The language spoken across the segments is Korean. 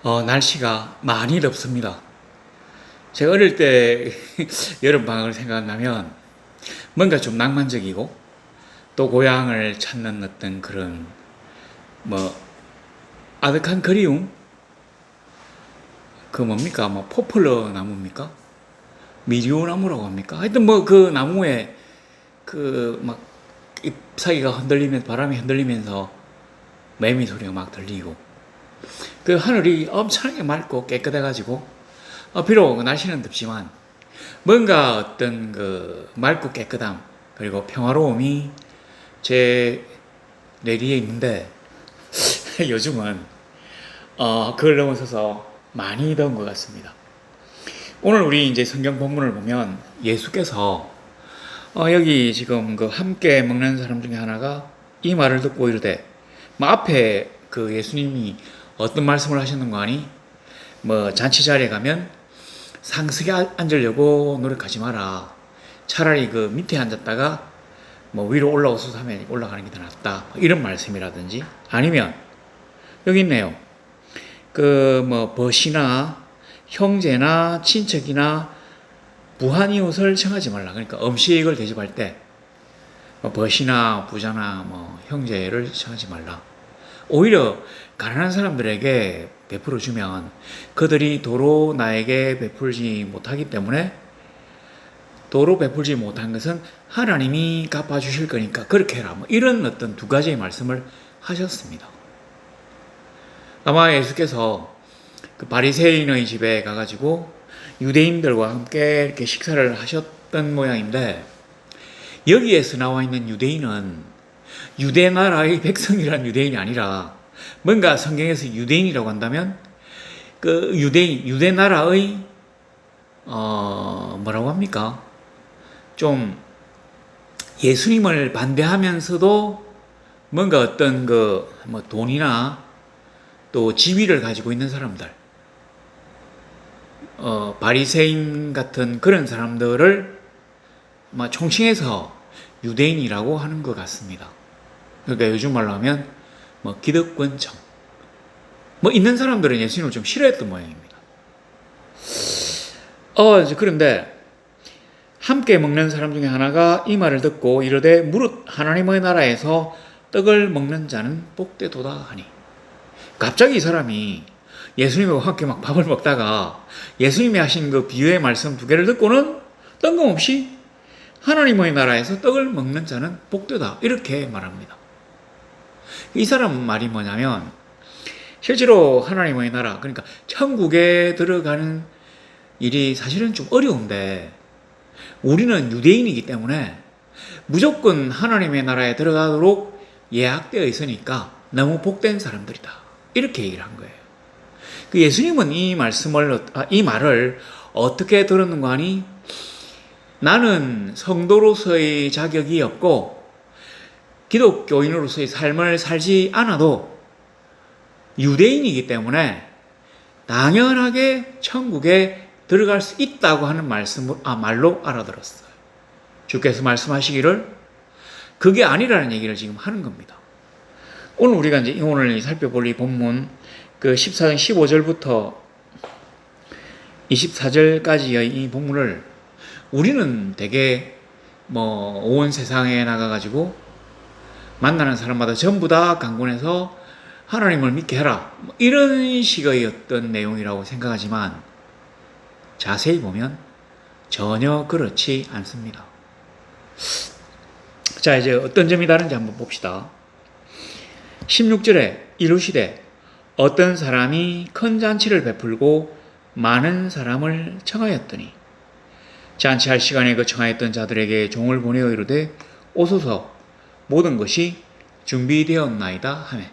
날씨가 많이 덥습니다. 제가 어릴 때 여름방학을 생각나면 뭔가 좀 낭만적이고 또 고향을 찾는 어떤 그런 뭐 아득한 그리움? 그 뭡니까? 뭐 포플러 나무입니까? 미리오 나무라고 합니까? 하여튼 뭐 그 나무에 그 막 잎사귀가 흔들리면 바람이 흔들리면서 매미 소리가 막 들리고 그 하늘이 엄청나게 맑고 깨끗해가지고 비록 날씨는 덥지만 뭔가 어떤 그 맑고 깨끗함 그리고 평화로움이 제 뇌리에 있는데 요즘은 그걸 넘어서서 많이 더운 것 같습니다. 오늘 우리 이제 성경 본문을 보면 예수께서 여기 지금 그 함께 먹는 사람 중에 하나가 이 말을 듣고 이르되 뭐 앞에 그 예수님이 어떤 말씀을 하셨는 거 아니? 뭐 잔치 자리에 가면 상석에 앉으려고 노력하지 마라. 차라리 그 밑에 앉았다가 뭐 위로 올라오소서 하면 올라가는 게 더 낫다. 이런 말씀이라든지 아니면 여기 있네요. 그 뭐 벗이나 형제나 친척이나 부한 이웃을 청하지 말라. 그러니까 음식을 대접할 때 벗이나 부자나 뭐 형제를 청하지 말라. 오히려 가난한 사람들에게 베풀어 주면 그들이 도로 나에게 베풀지 못하기 때문에 도로 베풀지 못한 것은 하나님이 갚아주실 거니까 그렇게 해라. 뭐 이런 어떤 두 가지의 말씀을 하셨습니다. 아마 예수께서 그 바리새인의 집에 가가지고 유대인들과 함께 이렇게 식사를 하셨던 모양인데 여기에서 나와 있는 유대인은 유대 나라의 백성이란 유대인이 아니라 뭔가 성경에서 유대인이라고 한다면 그 유대인, 유대 나라의 뭐라고 합니까? 좀 예수님을 반대하면서도 뭔가 어떤 그 뭐 돈이나 또 지위를 가지고 있는 사람들, 바리새인 같은 그런 사람들을 아마 총칭해서 유대인이라고 하는 것 같습니다. 그러니까 요즘 말로 하면 뭐 기득권층 뭐 있는 사람들은 예수님을 좀 싫어했던 모양입니다. 그런데 함께 먹는 사람 중에 하나가 이 말을 듣고 이르되 무릇 하나님의 나라에서 떡을 먹는 자는 복되도다 하니 갑자기 이 사람이 예수님과 함께 막 밥을 먹다가 예수님이 하신 그 비유의 말씀 두 개를 듣고는 뜬금없이 하나님의 나라에서 떡을 먹는 자는 복되다 이렇게 말합니다. 이 사람 말이 뭐냐면 실제로 하나님의 나라 그러니까 천국에 들어가는 일이 사실은 좀 어려운데 우리는 유대인이기 때문에 무조건 하나님의 나라에 들어가도록 예약되어 있으니까 너무 복된 사람들이다 이렇게 얘기를 한 거예요. 그 예수님은 이 말을 어떻게 들었는가 하니 나는 성도로서의 자격이 없고 기독교인으로서의 삶을 살지 않아도 유대인이기 때문에 당연하게 천국에 들어갈 수 있다고 하는 말로 알아들었어요. 주께서 말씀하시기를 그게 아니라는 얘기를 지금 하는 겁니다. 오늘 우리가 이제 오늘 살펴볼 이 본문 그 14장 15절부터 24절까지의 이 본문을 우리는 되게 뭐 온 세상에 나가가지고 만나는 사람마다 전부 다 강권해서 하나님을 믿게 해라 이런 식의 어떤 내용이라고 생각하지만 자세히 보면 전혀 그렇지 않습니다. 자 이제 어떤 점이 다른지 한번 봅시다. 16절에 이르시되 어떤 사람이 큰 잔치를 베풀고 많은 사람을 청하였더니 잔치할 시간에 그 청하였던 자들에게 종을 보내어 이르되 오소서 모든 것이 준비되었나이다 하매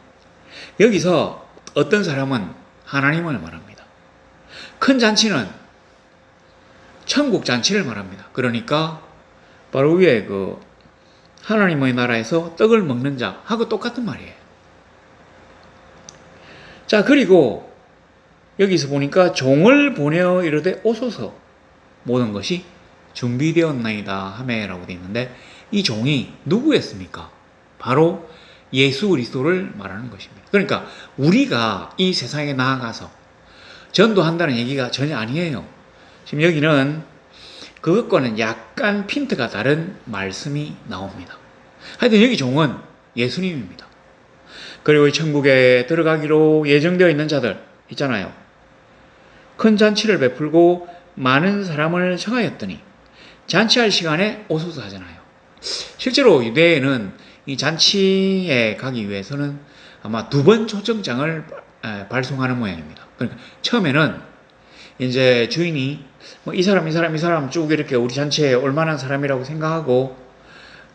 여기서 어떤 사람은 하나님을 말합니다. 큰 잔치는 천국 잔치를 말합니다. 그러니까 바로 위에 그 하나님의 나라에서 떡을 먹는 자하고 똑같은 말이에요. 자 그리고 여기서 보니까 종을 보내어 이르되 오소서 모든 것이 준비되었나이다 하매라고 되어 있는데 이 종이 누구였습니까? 바로 예수 그리스도를 말하는 것입니다. 그러니까 우리가 이 세상에 나아가서 전도한다는 얘기가 전혀 아니에요. 지금 여기는 그것과는 약간 핀트가 다른 말씀이 나옵니다. 하여튼 여기 종은 예수님입니다. 그리고 천국에 들어가기로 예정되어 있는 자들 있잖아요. 큰 잔치를 베풀고 많은 사람을 청하였더니 잔치할 시간에 오소서 하잖아요. 실제로 유대에는 이 잔치에 가기 위해서는 아마 2번 초청장을 발송하는 모양입니다. 그러니까 처음에는 이제 주인이 뭐 이 사람 쭉 이렇게 우리 잔치에 올만한 사람이라고 생각하고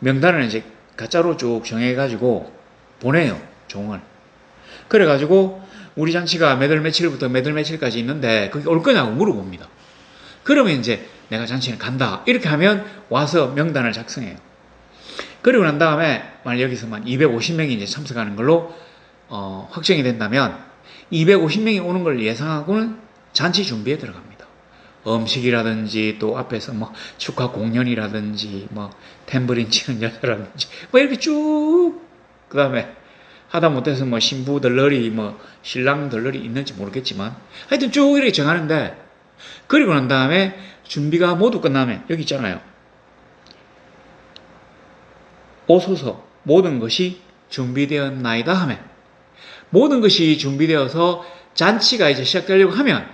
명단을 이제 가짜로 쭉 정해가지고 보내요, 종을. 그래가지고 우리 잔치가 몇 월 며칠부터 몇 월 며칠까지 있는데 거기 올 거냐고 물어봅니다. 그러면 이제 내가 잔치에 간다 이렇게 하면 와서 명단을 작성해요. 그리고 난 다음에 만약 여기서만 250명이 이제 참석하는 걸로 확정이 된다면 250명이 오는 걸 예상하고는 잔치 준비에 들어갑니다. 음식이라든지 또 앞에서 뭐 축하 공연이라든지 뭐 탬버린 치는 여자라든지 뭐 이렇게 쭉 그 다음에 하다 못해서 뭐 신부 덜러리 뭐 신랑 덜러리 있는지 모르겠지만 하여튼 쭉 이렇게 정하는데 그리고 난 다음에 준비가 모두 끝나면 여기 있잖아요. 오소서 모든 것이 준비되었나이다 하면 모든 것이 준비되어서 잔치가 이제 시작되려고 하면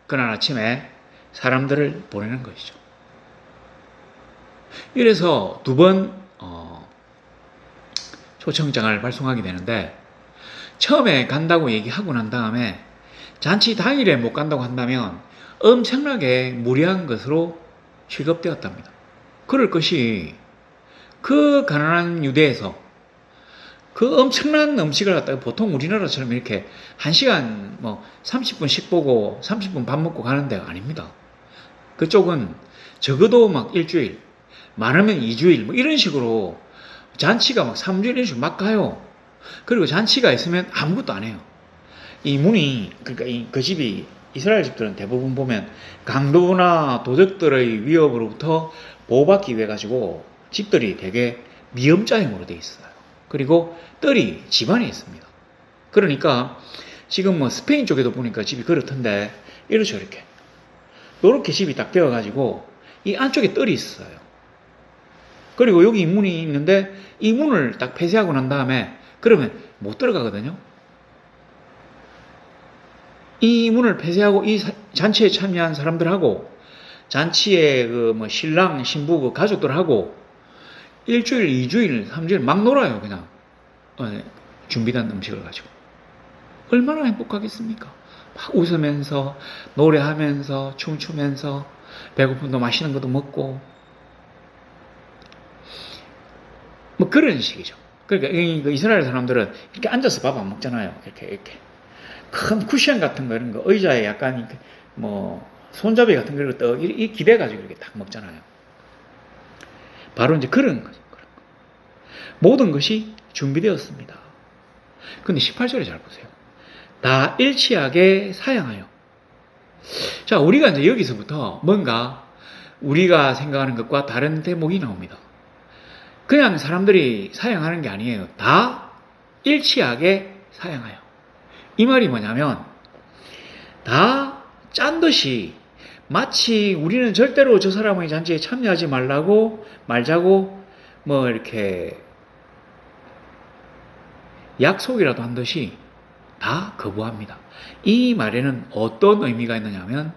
그날 아침에 사람들을 보내는 것이죠. 이래서 2번 초청장을 발송하게 되는데 처음에 간다고 얘기하고 난 다음에 잔치 당일에 못 간다고 한다면 엄청나게 무리한 것으로 취급되었답니다. 그럴 것이 그 가난한 유대에서 그 엄청난 음식을 갖다가 보통 우리나라처럼 이렇게 1시간 뭐 30분씩 보고 30분 밥 먹고 가는 데가 아닙니다. 그쪽은 적어도 막 일주일, 많으면 2주일 뭐 이런 식으로 잔치가 막 3주일 이런 식으로 막 가요. 그리고 잔치가 있으면 아무것도 안 해요. 이 문이 그러니까 그 집이 이스라엘 집들은 대부분 보면 강도나 도적들의 위협으로부터 보호받기 위해 가지고 집들이 되게 미음자형으로 되어 있어요. 그리고 뜰이 집안에 있습니다. 그러니까 지금 뭐 스페인 쪽에도 보니까 집이 그렇던데 이렇죠, 이렇게. 이렇게 집이 딱 되어 가지고 이 안쪽에 뜰이 있어요. 그리고 여기 문이 있는데 이 문을 딱 폐쇄하고 난 다음에 그러면 못 들어가거든요. 이 문을 폐쇄하고 이 잔치에 참여한 사람들하고 잔치에 그 뭐 신랑, 신부 그 가족들하고 일주일, 2주일, 3주일 막 놀아요, 그냥. 준비된 음식을 가지고. 얼마나 행복하겠습니까? 막 웃으면서, 노래하면서, 춤추면서, 배고픔도 맛있는 것도 먹고. 뭐 그런 식이죠. 그러니까 이스라엘 사람들은 이렇게 앉아서 밥 안 먹잖아요. 이렇게. 큰 쿠션 같은 거, 이런 거, 의자에 약간 이렇게 뭐, 손잡이 같은 거, 또, 이 기대가지고 이렇게 딱 먹잖아요. 바로 이제 그런 거죠. 모든 것이 준비되었습니다. 근데 18절에 잘 보세요. 다 일치하게 사양하여. 자, 우리가 이제 여기서부터 뭔가 우리가 생각하는 것과 다른 대목이 나옵니다. 그냥 사람들이 사양하는 게 아니에요. 다 일치하게 사양하여. 이 말이 뭐냐면, 다 짠 듯이 마치 우리는 절대로 저 사람의 잔치에 참여하지 말자고 뭐 이렇게 약속이라도 한 듯이 다 거부합니다. 이 말에는 어떤 의미가 있느냐면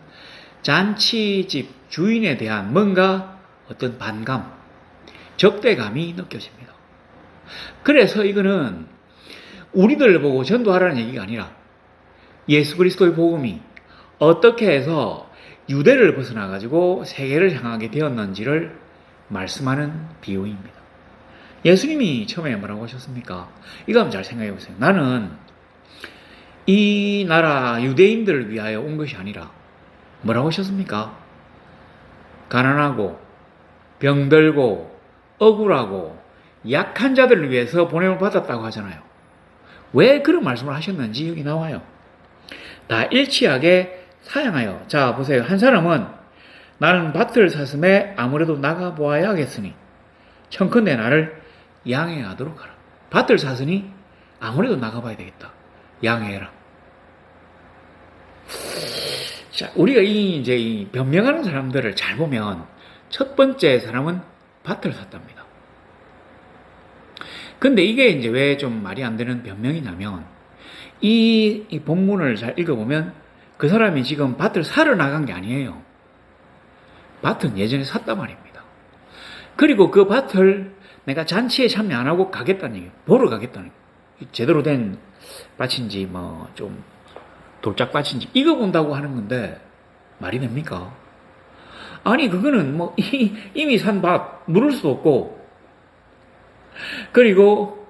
잔치집 주인에 대한 뭔가 어떤 반감, 적대감이 느껴집니다. 그래서 이거는 우리들 보고 전도하라는 얘기가 아니라 예수 그리스도의 복음이 어떻게 해서 유대를 벗어나가지고 세계를 향하게 되었는지를 말씀하는 비유입니다. 예수님이 처음에 뭐라고 하셨습니까? 이거 한번 잘 생각해 보세요. 나는 이 나라 유대인들을 위하여 온 것이 아니라 뭐라고 하셨습니까? 가난하고 병들고 억울하고 약한 자들을 위해서 보냄을 받았다고 하잖아요. 왜 그런 말씀을 하셨는지 여기 나와요. 다 일치하게 사양하여. 자, 보세요. 한 사람은 나는 밭을 샀음에 아무래도 나가보아야 하겠으니 청컨대 나를 양해하도록 하라. 밭을 샀으니 아무래도 나가봐야 되겠다. 양해해라. 자, 우리가 이제 이 변명하는 사람들을 잘 보면 첫 번째 사람은 밭을 샀답니다. 근데 이게 이제 왜 좀 말이 안 되는 변명이냐면 이 본문을 잘 읽어보면 그 사람이 지금 밭을 사러 나간 게 아니에요. 밭은 예전에 샀단 말입니다. 그리고 그 밭을 내가 잔치에 참여 안 하고 가겠다는 얘기예요. 보러 가겠다는 얘기예요. 제대로 된 밭인지 뭐 좀 돌짝 밭인지 이거 본다고 하는 건데 말이 됩니까? 아니 그거는 뭐 이미 산 밭 물을 수도 없고 그리고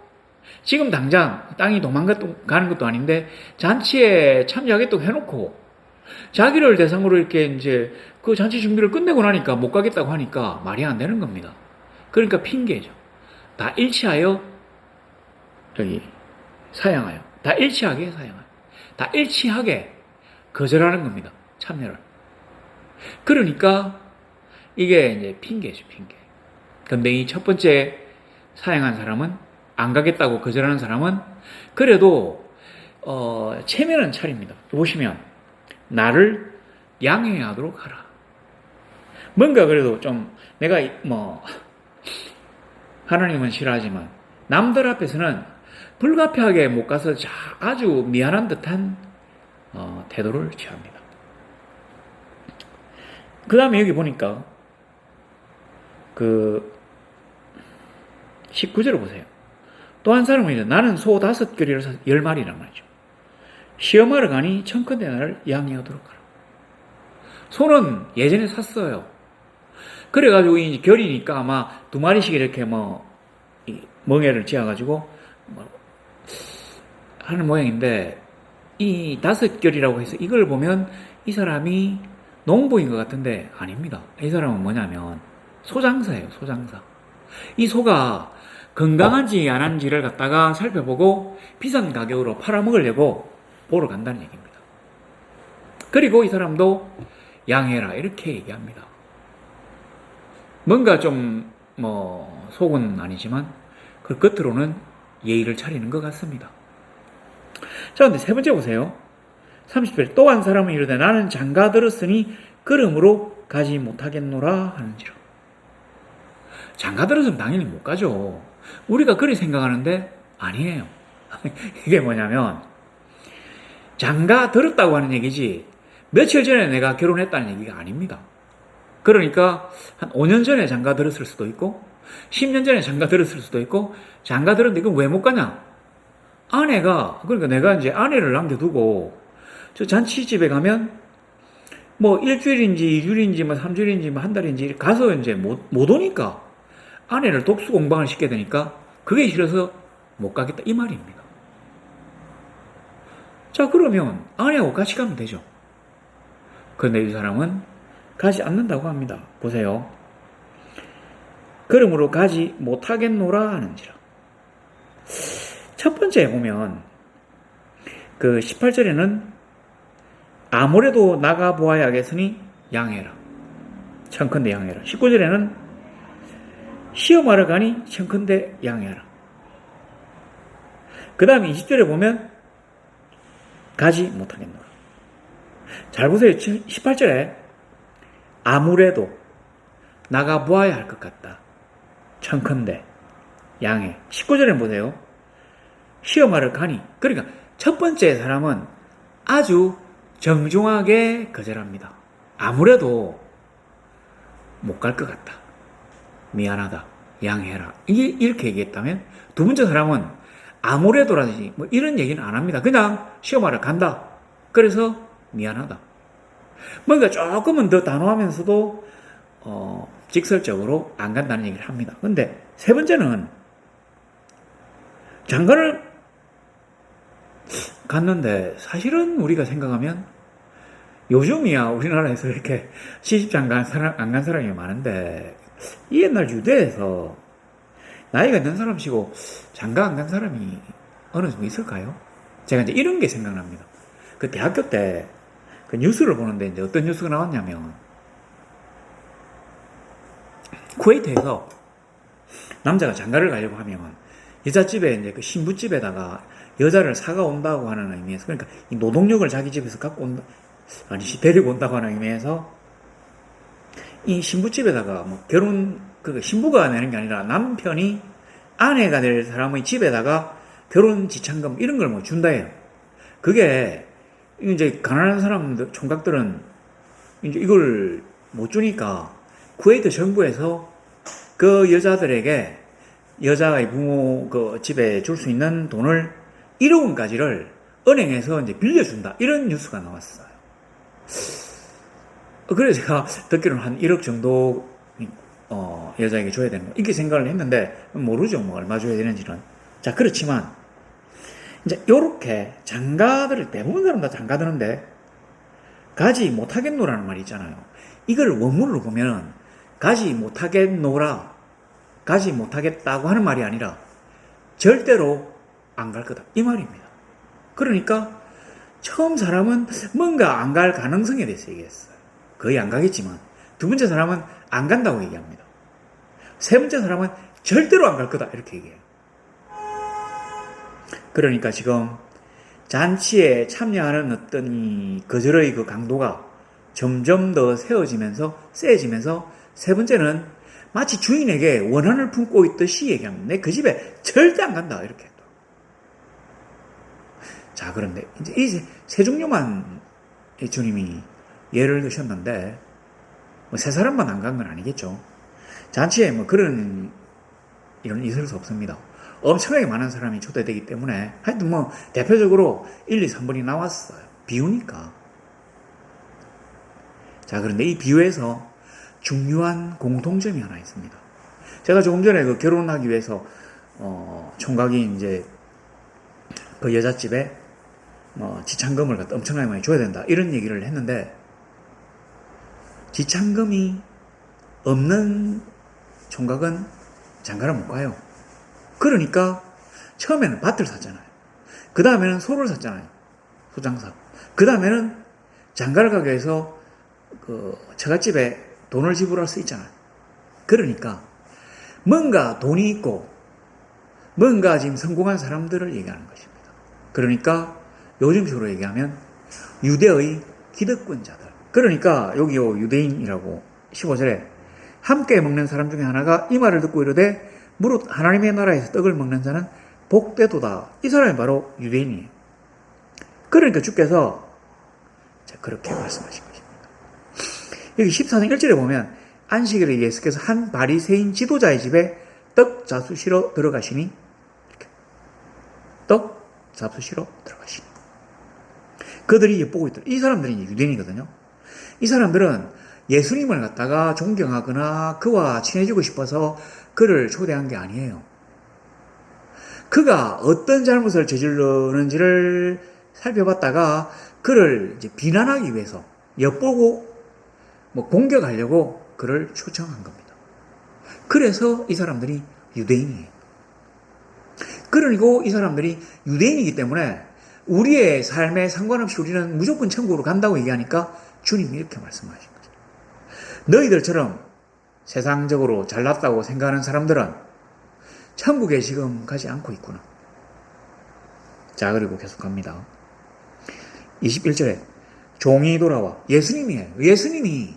지금 당장 땅이 도망가는 것도 아닌데 잔치에 참여하겠다고 해놓고 자기를 대상으로 이렇게 이제 그 잔치 준비를 끝내고 나니까 못 가겠다고 하니까 말이 안 되는 겁니다. 그러니까 핑계죠. 다 일치하여 여기 사양하여 다 일치하게 사양하여 다 일치하게 거절하는 겁니다. 참여를. 그러니까 이게 이제 핑계죠, 핑계. 근데 이 첫 번째 사양한 사람은 안 가겠다고 거절하는 사람은 그래도 체면은 차립니다. 보시면 나를 양해하도록 하라. 뭔가 그래도 좀 내가 뭐 하나님은 싫어하지만 남들 앞에서는 불가피하게 못 가서 아주 미안한 듯한 태도를 취합니다. 그 다음에 여기 보니까 그 19절을 보세요. 또 한 사람은 이제 나는 소 5겨리를 사서 10마리란 말이죠. 시험하러 가니 청컨대 나를 양해하도록 하라. 소는 예전에 샀어요. 그래가지고 이제 결이니까 아마 2마리씩 이렇게 멍에를 지어가지고 하는 모양인데 이 5겨리라고 해서 이걸 보면 이 사람이 농부인 것 같은데 아닙니다. 이 사람은 뭐냐면 소장사예요. 소장사. 이 소가 건강한지 안 한지를 갖다가 살펴보고 비싼 가격으로 팔아먹으려고 보러 간다는 얘기입니다. 그리고 이 사람도 양해라 이렇게 얘기합니다. 뭔가 좀 속은 아니지만 그 겉으로는 예의를 차리는 것 같습니다. 자, 근데 세 번째 보세요. 30절 또 한 사람은 이르되 나는 장가 들었으니 그러므로 가지 못하겠노라 하는지라. 장가 들었으면 당연히 못 가죠. 우리가 그리 생각하는데 아니에요. 이게 뭐냐면 장가 들었다고 하는 얘기지 며칠 전에 내가 결혼했다는 얘기가 아닙니다. 그러니까 한 5년 전에 장가 들었을 수도 있고 10년 전에 장가 들었을 수도 있고 장가 들었는데 이건 왜 못 가냐? 아내가 그러니까 내가 이제 아내를 남겨두고 저 잔치집에 가면 일주일인지 2주일인지 3주일인지 한 달인지 가서 이제 못 오니까 아내를 독수 공방을 시켜야 되니까 그게 싫어서 못 가겠다 이 말입니다. 자, 그러면 아내하고 같이 가면 되죠. 그런데 이 사람은 가지 않는다고 합니다. 보세요. 그러므로 가지 못하겠노라 하는지라. 첫 번째 보면 그 18절에는 아무래도 나가보아야겠으니 양해라. 청컨대 양해라. 19절에는 시험하러 가니 청컨대 양해하라. 그 다음에 20절에 보면 가지 못하겠노라. 잘 보세요. 18절에 아무래도 나가보아야 할 것 같다. 청컨대 양해. 19절에 보세요. 시험하러 가니. 그러니까 첫 번째 사람은 아주 정중하게 거절합니다. 아무래도 못 갈 것 같다. 미안하다. 양해해라. 이렇게 얘기했다면 두 번째 사람은 아무래도라든지 이런 얘기는 안 합니다. 그냥 시험하러 간다. 그래서 미안하다. 뭔가 조금은 더 단호하면서도 직설적으로 안 간다는 얘기를 합니다. 근데 세 번째는 장가를 갔는데 사실은 우리가 생각하면 요즘이야 우리나라에서 이렇게 시집장가 안 간 사람이 많은데 이 옛날 유대에서 나이가 있는 사람이고 장가 안 간 사람이 어느 정도 있을까요? 제가 이제 이런 게 생각납니다. 그 대학교 때 그 뉴스를 보는데 이제 어떤 뉴스가 나왔냐면 쿠웨이트에서 남자가 장가를 가려고 하면 여자집에 이제 그 신부집에다가 여자를 사가 온다고 하는 의미에서 그러니까 이 노동력을 자기 집에서 갖고 온다 아니, 데리고 온다고 하는 의미에서 이 신부집에다가 뭐 신부가 내는 게 아니라 남편이 아내가 될 사람의 집에다가 결혼 지참금 이런 걸 뭐 준다 해요. 그게 이제 가난한 사람들, 총각들은 이제 이걸 못 주니까 쿠웨이트 정부에서 그 여자들에게 여자의 부모 그 집에 줄 수 있는 돈을 1억 원까지를 은행에서 이제 빌려준다. 이런 뉴스가 나왔어요. 그래서 제가 듣기로는 한 1억 정도 여자에게 줘야 되는 거 이렇게 생각을 했는데 모르죠. 뭐 얼마 줘야 되는지는. 자, 그렇지만 이제 요렇게 장가들을 대부분 사람 다 장가드는데 가지 못하겠노라는 말이 있잖아요. 이걸 원문으로 보면 가지 못하겠노라, 가지 못하겠다고 하는 말이 아니라 절대로 안 갈 거다 이 말입니다. 그러니까 처음 사람은 뭔가 안 갈 가능성에 대해서 얘기했어요. 거의 안 가겠지만 두 번째 사람은 안 간다고 얘기합니다. 세 번째 사람은 절대로 안 갈 거다 이렇게 얘기해요. 그러니까 지금 잔치에 참여하는 어떤 이 거절의 그 강도가 점점 더 세지면서 세 번째는 마치 주인에게 원한을 품고 있듯이 얘기합니다. 내 그 집에 절대 안 간다 이렇게. 자, 그런데 이제 이 세 종류만 주님이 예를 드셨는데 뭐 세 사람만 안 간 건 아니겠죠. 잔치에 뭐 그런 이런 있을 수 없습니다. 엄청나게 많은 사람이 초대되기 때문에 하여튼 뭐 대표적으로 1, 2, 3번이 나왔어요. 비유니까. 자, 그런데 이 비유에서 중요한 공통점이 하나 있습니다. 제가 조금 전에 그 결혼하기 위해서 총각이 이제 그 여자집에 지참금을 갖다 엄청나게 많이 줘야 된다 이런 얘기를 했는데 지참금이 없는 총각은 장가를 못 가요. 그러니까 처음에는 밭을 샀잖아요. 그 다음에는 소를 샀잖아요. 소장사. 그 다음에는 장가를 가기 위해서 그 처갓집에 돈을 지불할 수 있잖아요. 그러니까 뭔가 돈이 있고 뭔가 지금 성공한 사람들을 얘기하는 것입니다. 그러니까 요즘식으로 얘기하면 유대의 기득권자들. 그러니까 여기요 유대인이라고 15절에 함께 먹는 사람 중에 하나가 이 말을 듣고 이르되 무릇 하나님의 나라에서 떡을 먹는 자는 복되도다. 이 사람이 바로 유대인이에요. 그러니까 주께서 그렇게 말씀하신 것입니다. 여기 14장 1절에 보면 안식일에 예수께서 한 바리새인 지도자의 집에 떡 잡수시러 들어가시니 이렇게. 떡 잡수시러 들어가시니 그들이 보고 있더라. 이 사람들이 유대인이거든요. 이 사람들은 예수님을 갖다가 존경하거나 그와 친해지고 싶어서 그를 초대한 게 아니에요. 그가 어떤 잘못을 저지르는지를 살펴봤다가 그를 이제 비난하기 위해서 엿보고 공격하려고 그를 초청한 겁니다. 그래서 이 사람들이 유대인이에요. 그리고 이 사람들이 유대인이기 때문에 우리의 삶에 상관없이 우리는 무조건 천국으로 간다고 얘기하니까 주님이 이렇게 말씀하신 거죠. 너희들처럼 세상적으로 잘났다고 생각하는 사람들은 천국에 지금 가지 않고 있구나. 자, 그리고 계속 갑니다. 21절에 종이 돌아와 예수님이에요. 예수님이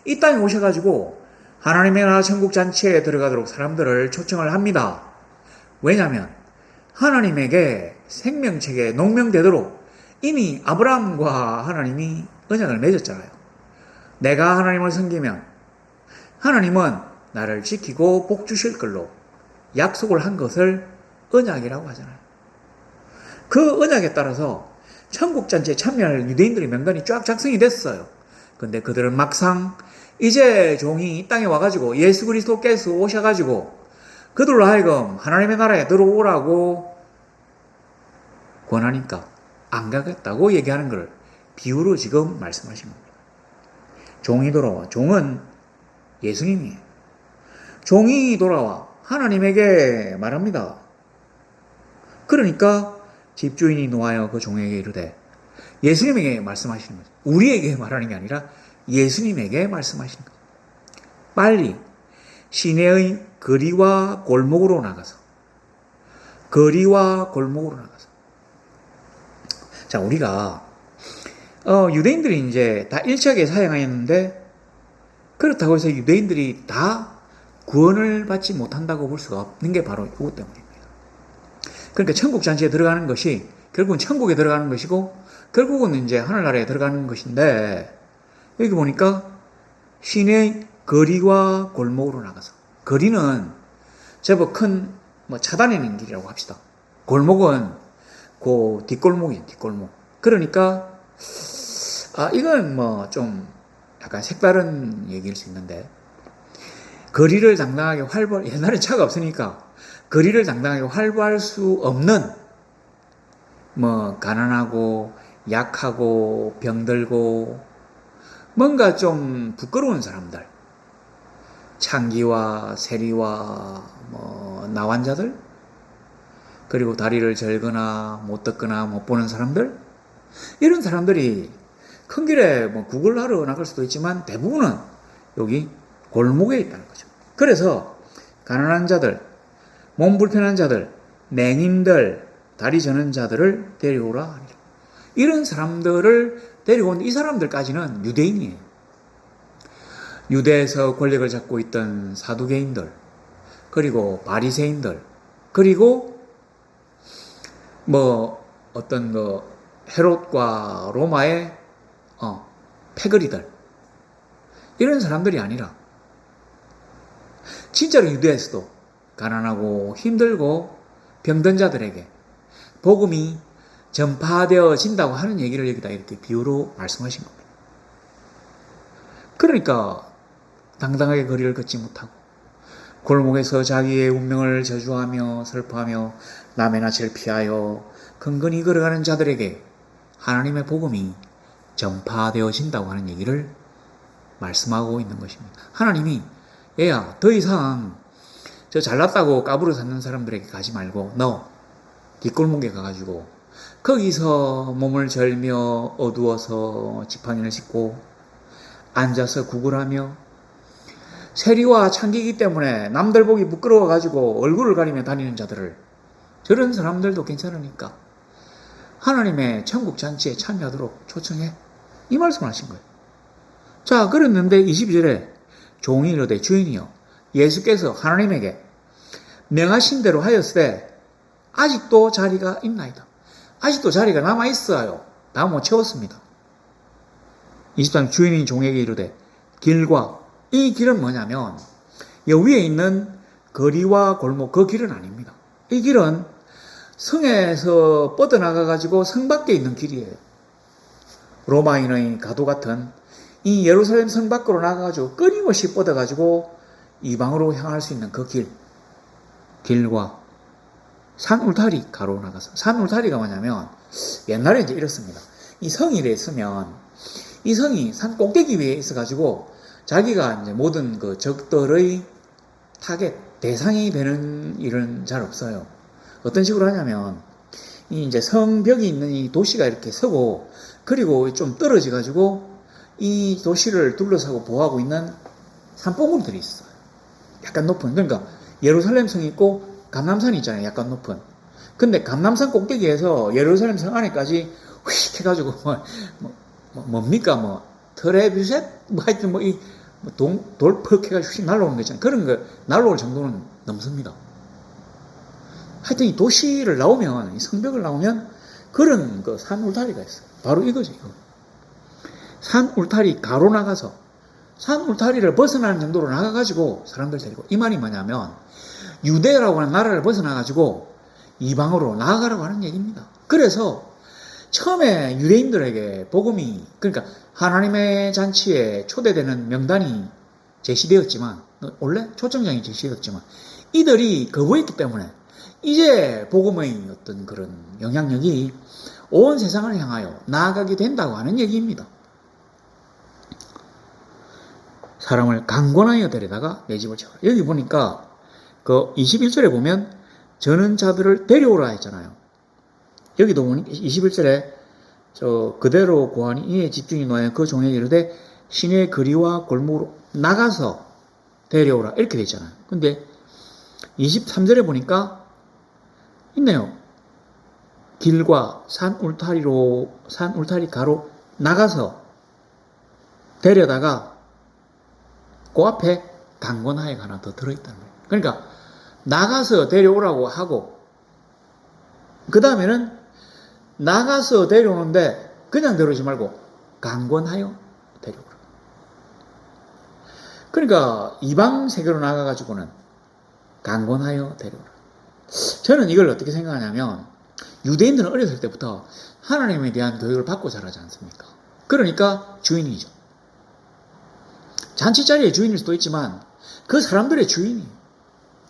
이 땅에 오셔가지고 하나님의 나라 천국 잔치에 들어가도록 사람들을 초청을 합니다. 왜냐하면 하나님에게 생명책에 농명되도록 이미 아브라함과 하나님이 언약을 맺었잖아요. 내가 하나님을 섬기면 하나님은 나를 지키고 복 주실 걸로 약속을 한 것을 언약이라고 하잖아요. 그 언약에 따라서 천국잔치에 참여할 유대인들의 명단이 쫙 작성이 됐어요. 근데 그들은 막상 이제 종이 이 땅에 와가지고 예수 그리스도께서 오셔가지고 그들로 하여금 하나님의 나라에 들어오라고 권하니까 안 가겠다고 얘기하는 걸 비유로 지금 말씀하신 겁니다. 종이 돌아와. 종은 예수님이에요. 종이 돌아와 하나님에게 말합니다. 그러니까 집주인이 노하여 그 종에게 이르되 예수님에게 말씀하시는 거죠. 우리에게 말하는 게 아니라 예수님에게 말씀하시는 거죠. 빨리 시내의 거리와 골목으로 나가서 자, 우리가 유대인들이 이제 다 일치하게 사용하였는데, 그렇다고 해서 유대인들이 다 구원을 받지 못한다고 볼 수가 없는 게 바로 이것 때문입니다. 그러니까 천국 잔치에 들어가는 것이 결국은 천국에 들어가는 것이고, 결국은 이제 하늘나라에 들어가는 것인데, 여기 보니까 시내 거리와 골목으로 나가서, 거리는 제법 큰 차다니는 길이라고 합시다. 골목은 그 뒷골목이에요, 뒷골목. 그러니까 이건 좀 약간 색다른 얘기일 수 있는데, 거리를 당당하게 옛날에 차가 없으니까 거리를 당당하게 활보할 수 없는 가난하고 약하고 병들고 뭔가 좀 부끄러운 사람들, 창기와 세리와 나환자들, 그리고 다리를 절거나 못 듣거나 못 보는 사람들, 이런 사람들이 큰 길에 구걸을 하러 나갈 수도 있지만 대부분은 여기 골목에 있다는 거죠. 그래서 가난한 자들, 몸 불편한 자들, 맹인들, 다리 저는 자들을 데려오라 하니라. 이런 사람들을 데리고 온 이 사람들까지는 유대인이에요. 유대에서 권력을 잡고 있던 사두개인들, 그리고 바리새인들, 그리고 어떤 헤롯과 로마의 패거리들, 이런 사람들이 아니라 진짜로 유대에서도 가난하고 힘들고 병든 자들에게 복음이 전파되어진다고 하는 얘기를 여기다 이렇게 비유로 말씀하신 겁니다. 그러니까 당당하게 거리를 걷지 못하고 골목에서 자기의 운명을 저주하며 슬퍼하며 남의 낯을 피하여 근근히 걸어가는 자들에게 하나님의 복음이 전파되어진다고 하는 얘기를 말씀하고 있는 것입니다. 하나님이 얘야, 더 이상 저 잘났다고 까부러 사는 사람들에게 가지 말고 너 뒷골목에 가가지고 거기서 몸을 절며 어두워서 지팡이를 짚고 앉아서 구걸하며 세리와 창기이기 때문에 남들 보기 부끄러워가지고 얼굴을 가리며 다니는 자들을, 저런 사람들도 괜찮으니까 하나님의 천국 잔치에 참여하도록 초청해, 이 말씀을 하신 거예요. 자, 그랬는데 22절에 종이 이르되 주인이여, 예수께서 하나님에게 명하신 대로 하였으되 아직도 자리가 있나이다. 아직도 자리가 남아있어요. 다 못 채웠습니다. 23절 주인이 종에게 이르되 길과, 이 길은 뭐냐면 여 위에 있는 거리와 골목, 그 길은 아닙니다. 이 길은 성에서 뻗어나가가지고 성 밖에 있는 길이에요. 로마인의 가도 같은 이 예루살렘 성 밖으로 나가가지고 끊임없이 뻗어가지고 이방으로 향할 수 있는 그 길과 산 울타리 가로 나가서, 산 울타리가 뭐냐면 옛날에 이제 이렇습니다. 이 성이 있으면 이 성이 산 꼭대기 위에 있어가지고 자기가 이제 모든 그 적들의 타겟 대상이 되는 일은 잘 없어요. 어떤 식으로 하냐면 이 이제 성벽이 있는 이 도시가 이렇게 서고, 그리고 좀 떨어져 가지고 이 도시를 둘러싸고 보호하고 있는 산봉우리들이 있어요. 약간 높은, 그러니까 예루살렘 성이 있고 감람산이 있잖아요. 약간 높은. 근데 감람산 꼭대기에서 예루살렘 성 안에까지 휙 해가지고 뭡니까 트레뷰셋 하여튼 돌 퍽 해가지고 휙 날라오는 거 있잖아요. 그런 거 날라올 정도는 넘습니다. 하여튼 이 도시를 나오면, 이 성벽을 나오면 그런 그 산 울타리가 있어요. 바로 이거죠, 이거. 산 울타리 가로 나가서, 산 울타리를 벗어나는 정도로 나가가지고 사람들 데리고, 이 말이 뭐냐면 유대라고 하는 나라를 벗어나가지고 이방으로 나아가라고 하는 얘기입니다. 그래서 처음에 유대인들에게 복음이, 그러니까 하나님의 잔치에 초대되는 명단이 제시되었지만, 원래 초청장이 제시되었지만 이들이 거부했기 때문에 이제 복음의 어떤 그런 영향력이 온 세상을 향하여 나아가게 된다고 하는 얘기입니다. 사람을 강권하여 데려다가 내 집을 채워라. 여기 보니까 그 21절에 보면 저는 자들을 데려오라 했잖아요. 여기도 보니 21절에 그대로 고하니 이에 집중이 놓여 그 종에게 이르되 시내 거리와 골목으로 나가서 데려오라, 이렇게 돼 있잖아요. 근데 23절에 보니까 있네요. 길과 산 울타리 가로 나가서 데려다가 그 앞에 강권하에가 하나 더 들어있다는 거예요. 그러니까 나가서 데려오라고 하고 그 다음에는 나가서 데려오는데 그냥 데려오지 말고 강권하여 데려오라. 그러니까 이방 세계로 나가가지고는 강권하여 데려오라. 저는 이걸 어떻게 생각하냐면 유대인들은 어렸을 때부터 하나님에 대한 교육을 받고 자라지 않습니까? 그러니까 주인이죠. 잔치자리의 주인일 수도 있지만 그 사람들의 주인이.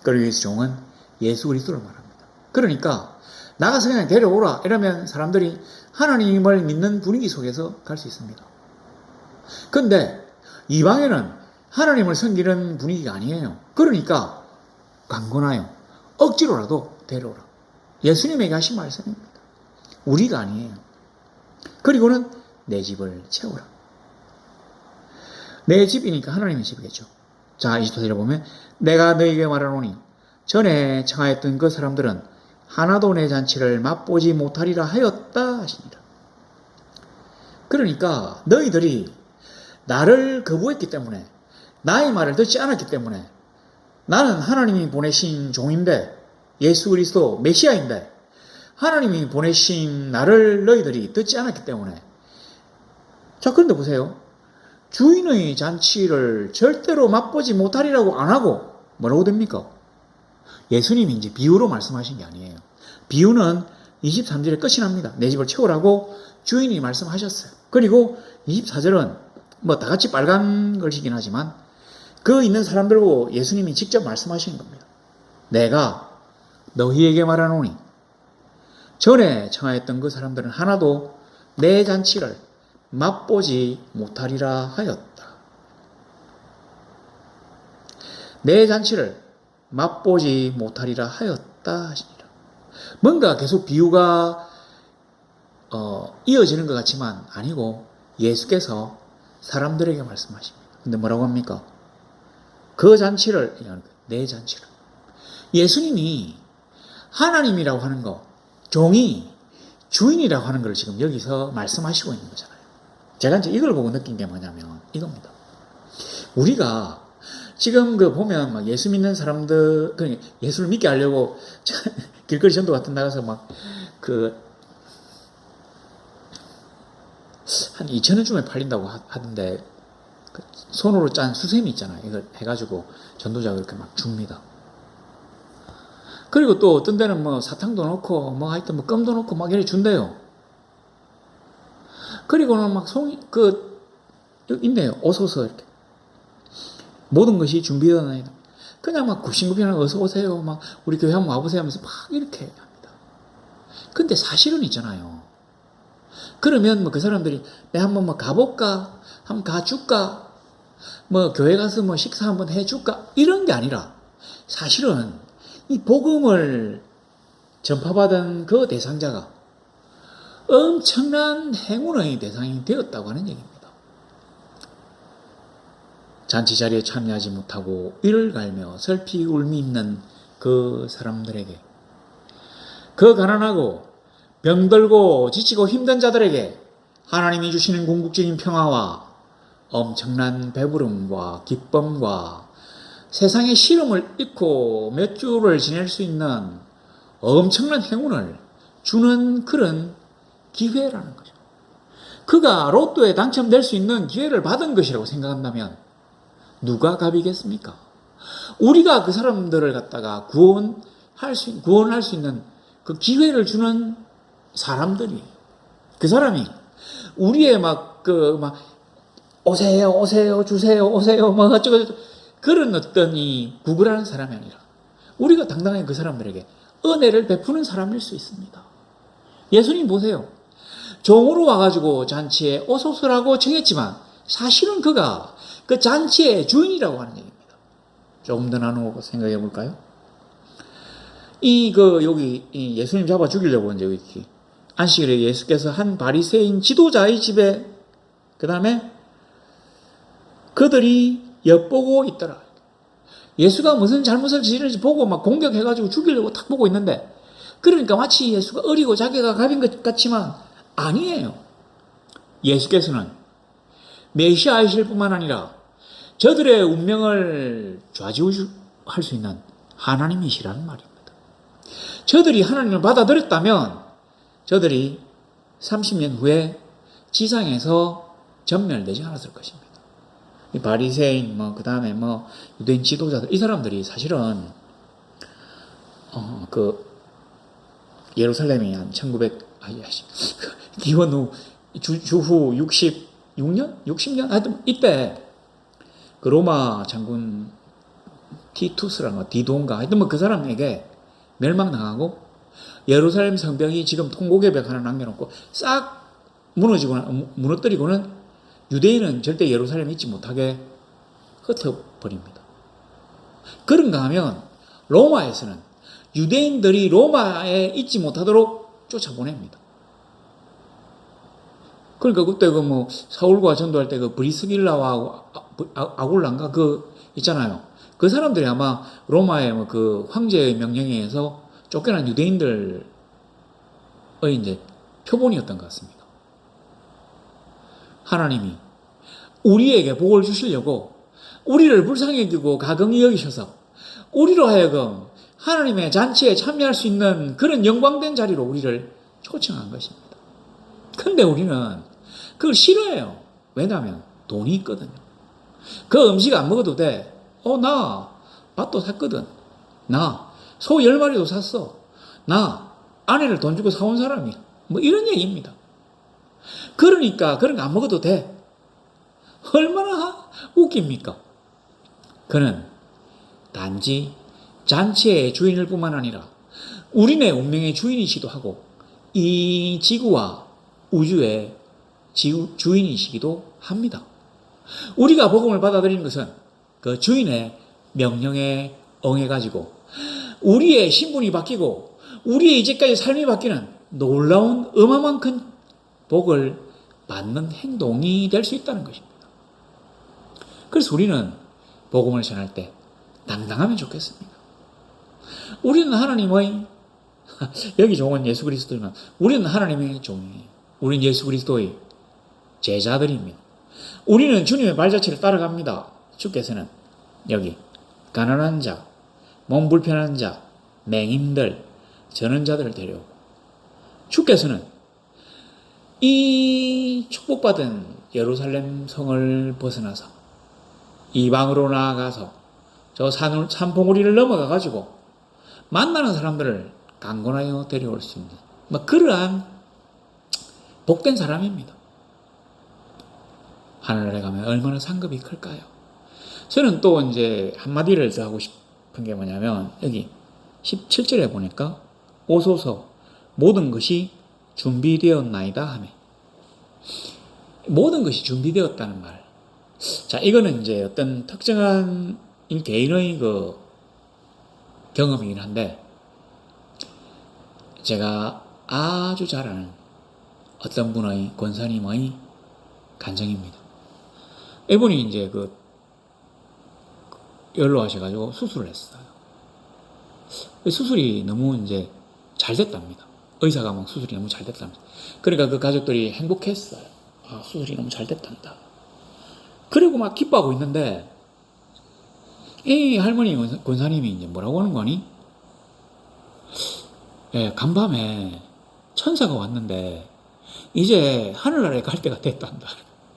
그러기 위해서 종은 예수 그리스도를 말합니다. 그러니까 나가서 그냥 데려오라 이러면 사람들이 하나님을 믿는 분위기 속에서 갈 수 있습니다. 그런데 이방에는 하나님을 섬기는 분위기가 아니에요. 그러니까 강권하여 억지로라도 데려오라. 예수님에게 하신 말씀입니다. 우리가 아니에요. 그리고는 내 집을 채우라. 내 집이니까 하나님의 집이겠죠. 자, 24절에 보면 내가 너에게 말하노니 전에 청하였던 그 사람들은 하나도 내 잔치를 맛보지 못하리라 하였다 하시니라. 그러니까 너희들이 나를 거부했기 때문에 나의 말을 듣지 않았기 때문에 나는 하나님이 보내신 종인데 예수 그리스도 메시아인데 하나님이 보내신 나를 너희들이 듣지 않았기 때문에 자 그런데 보세요. 주인의 잔치를 절대로 맛보지 못하리라고 안 하고 뭐라고 됩니까? 예수님이 이제 비유로 말씀하신 게 아니에요. 비유는 23절에 끝이 납니다. 내 집을 채우라고 주인이 말씀하셨어요. 그리고 24절은 뭐 다 같이 빨간 글씨긴 하지만 그 있는 사람들고 예수님이 직접 말씀하시는 겁니다. 내가 너희에게 말하노니 전에 청하였던 그 사람들은 하나도 내 잔치를 맛보지 못하리라 하였다. 내 잔치를 맛보지 못하리라 하였다 하시니라. 뭔가 계속 비유가 이어지는 것 같지만 아니고 예수께서 사람들에게 말씀하십니다. 근데 뭐라고 합니까? 그 잔치를, 내 잔치를. 예수님이 하나님이라고 하는 거, 종이 주인이라고 하는 걸 지금 여기서 말씀하시고 있는 거잖아요. 제가 이제 이걸 보고 느낀 게 뭐냐면 이겁니다. 우리가 지금 그 보면 막 예수 믿는 사람들, 예수를 믿게 하려고 길거리 전도 같은 데 나가서 막 한 2,000원쯤에 팔린다고 하던데 손으로 짠 수세미 있잖아요. 이걸 해가지고 전도자가 이렇게 막 줍니다. 그리고 또 어떤 데는 뭐 사탕도 넣고 뭐 하여튼 뭐 껌도 넣고 막 이렇게 준대요. 그리고는 막 여기 있네요. 어서서 이렇게. 모든 것이 준비되어 있다. 그냥 막 굽신굽신하게 어서 오세요. 막 우리 교회 한번 와보세요 하면서 막 이렇게 합니다. 근데 사실은 있잖아요. 그러면 뭐 그 사람들이 내 한번 뭐 가볼까? 한번 가줄까? 뭐 교회 가서 뭐 식사 한번 해줄까? 이런 게 아니라 사실은 이 복음을 전파받은 그 대상자가 엄청난 행운의 대상이 되었다고 하는 얘기입니다. 잔치 자리에 참여하지 못하고 이를 갈며 슬피 울미 있는 그 사람들에게, 그 가난하고 병들고 지치고 힘든 자들에게 하나님이 주시는 궁극적인 평화와 엄청난 배부름과 기쁨과 세상의 시름을 잊고 몇 주를 지낼 수 있는 엄청난 행운을 주는 그런 기회라는 거죠. 그가 로또에 당첨될 수 있는 기회를 받은 것이라고 생각한다면 누가 갑이겠습니까? 우리가 그 사람들을 갖다가 구원할 수 있는 그 기회를 주는 사람들이, 그 사람이 우리의 오세요, 주세요, 오세요, 뭐 어쩌고 그런 어떤 이 구걸하는 사람이 아니라 우리가 당당하게 그 사람들에게 은혜를 베푸는 사람일 수 있습니다. 예수님 보세요. 종으로 와가지고 잔치에 어서오라고 청했지만 사실은 그가 그 잔치의 주인이라고 하는 얘기입니다. 조금 더 나누고 생각해 볼까요? 여기 예수님 잡아 죽이려고 이제 여기 안식일에 예수께서 한 바리새인 지도자의 집에 그 다음에 그들이 엿보고 있더라. 예수가 무슨 잘못을 저지르는지 보고 막 공격해가지고 죽이려고 탁 보고 있는데 그러니까 마치 예수가 어리고 자기가 갑인 것 같지만 아니에요. 예수께서는 메시아이실 뿐만 아니라 저들의 운명을 좌지우지할 수 있는 하나님이시라는 말입니다. 저들이 하나님을 받아들였다면 저들이 30년 후에 지상에서 전멸되지 않았을 것입니다. 이 바리새인 그 다음에 유대인 지도자들 이 사람들이 사실은 그 예루살렘이 한 1900 기원 후 주후 66년? 60년? 하여튼 이때 그 로마 장군 티투스라는 디도인가 하여튼 그 사람에게 멸망당하고 예루살렘 성벽이 지금 통곡의 벽 하나 남겨놓고 싹 무너뜨리고는 유대인은 절대 예루살렘에 있지 못하게 흩어버립니다. 그런가 하면 로마에서는 유대인들이 로마에 있지 못하도록 쫓아보냅니다. 그러니까 그때 사울과 전도할 때 브리스길라와 아굴란가 있잖아요. 그 사람들이 아마 로마의 그 황제의 명령에 의해서 쫓겨난 유대인들의 이제 표본이었던 것 같습니다. 하나님이 우리에게 복을 주시려고 우리를 불쌍히 여기고 가금히 여기셔서 우리로 하여금 하나님의 잔치에 참여할 수 있는 그런 영광된 자리로 우리를 초청한 것입니다. 근데 우리는 그걸 싫어해요. 왜냐하면 돈이 있거든요. 그 음식 안 먹어도 돼. 나 밭도 샀거든. 나 소 10마리도 샀어. 나 아내를 돈 주고 사온 사람이야. 이런 얘기입니다. 그러니까 그런 거 안 먹어도 돼. 얼마나 웃깁니까? 그는 단지 잔치의 주인일 뿐만 아니라 우리네 운명의 주인이시기도 하고 이 지구와 우주의 주인이시기도 합니다. 우리가 복음을 받아들이는 것은 그 주인의 명령에 응해가지고 우리의 신분이 바뀌고 우리의 이제까지 삶이 바뀌는 놀라운 어마어마한 큰 복을 받는 행동이 될 수 있다는 것입니다. 그래서 우리는 복음을 전할 때 당당하면 좋겠습니다. 우리는 하나님의 여기 종은 예수 그리스도지만 우리는 하나님의 종이에요. 우리는 예수 그리스도의 제자들입니다. 우리는 주님의 발자취를 따라갑니다. 주께서는 여기 가난한 자, 몸 불편한 자, 맹인들, 전원자들을 데려오고 주께서는 이 축복받은 예루살렘 성을 벗어나서 이방으로 나아가서 저 산봉우리를 넘어가 가지고 만나는 사람들을 강권하여 데려올 수 있는 그러한 복된 사람입니다. 하늘나라에 가면 얼마나 상급이 클까요? 저는 또 이제 한마디를 더 하고 싶은 게 뭐냐면 여기 17절에 보니까 오소서 모든 것이 준비되었나이다 하며 모든 것이 준비되었다는 말. 자, 이거는 이제 어떤 특정한 개인의 그 경험이긴 한데 제가 아주 잘 아는 어떤 분의 권사님의 간증입니다. 이분이 이제 연로하셔가지고 수술을 했어요. 수술이 너무 이제 잘 됐답니다. 의사가 수술이 너무 잘 됐답니다. 그러니까 그 가족들이 행복했어요. 수술이 너무 잘 됐단다. 그리고 기뻐하고 있는데 이 할머니 권사님이 이제 뭐라고 하는 거니? 간밤에 천사가 왔는데 이제 하늘나라에 갈 때가 됐단다.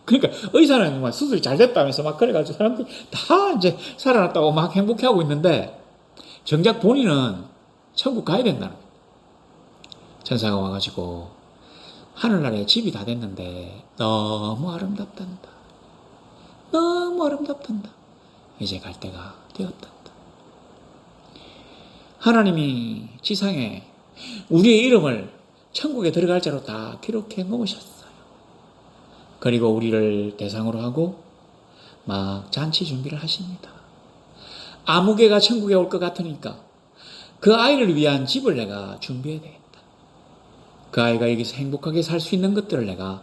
그러니까 의사는 정말 수술이 잘 됐다면서 그래가지고 사람들이 다 이제 살아났다고 행복해하고 있는데 정작 본인은 천국 가야 된다는 거예요. 천사가 와가지고 하늘나라에 집이 다 됐는데 너무 아름답단다. 너무 아름답단다. 이제 갈 때가 되었단다. 하나님이 지상에 우리의 이름을 천국에 들어갈 자로 다 기록해 놓으셨어요. 그리고 우리를 대상으로 하고 잔치 준비를 하십니다. 아무개가 천국에 올 것 같으니까 그 아이를 위한 집을 내가 준비해야 되겠다. 그 아이가 여기서 행복하게 살 수 있는 것들을 내가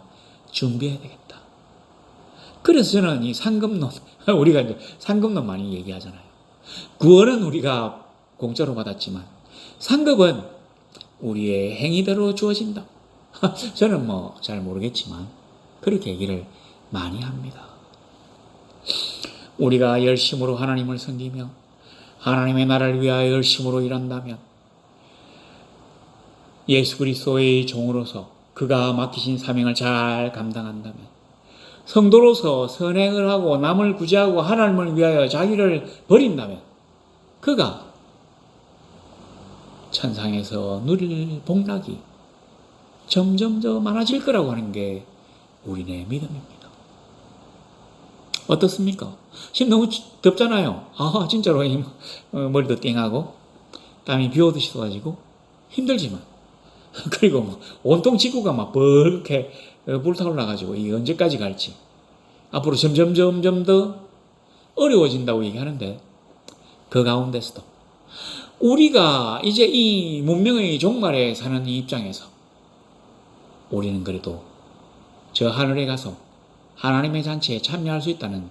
준비해야 되겠다. 그래서 저는 이 상급론, 우리가 이제 상급론 많이 얘기하잖아요. 구원은 우리가 공짜로 받았지만 상급은 우리의 행위대로 주어진다. 저는 잘 모르겠지만 그렇게 얘기를 많이 합니다. 우리가 열심으로 하나님을 섬기며 하나님의 나라를 위하여 열심으로 일한다면 예수 그리스도의 종으로서 그가 맡기신 사명을 잘 감당한다면 성도로서 선행을 하고 남을 구제하고 하나님을 위하여 자기를 버린다면 그가 천상에서 누릴 복락이 점점 더 많아질 거라고 하는 게 우리네 믿음입니다. 어떻습니까? 지금 너무 덥잖아요. 아, 진짜로 머리도 띵하고 땀이 비 오듯이 쏟아지고 힘들지만 그리고 막 온통 지구가 막 벌겋게 불타올라가지고 이게 언제까지 갈지 앞으로 점점 더 어려워진다고 얘기하는데 그 가운데서도 우리가 이제 이 문명의 종말에 사는 이 입장에서 우리는 그래도 저 하늘에 가서 하나님의 잔치에 참여할 수 있다는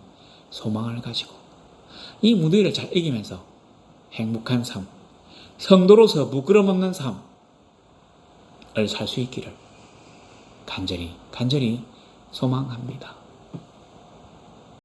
소망을 가지고 이 무더위를 잘 이기면서 행복한 삶, 성도로서 부끄럼 없는 삶을 살 수 있기를 간절히 소망합니다.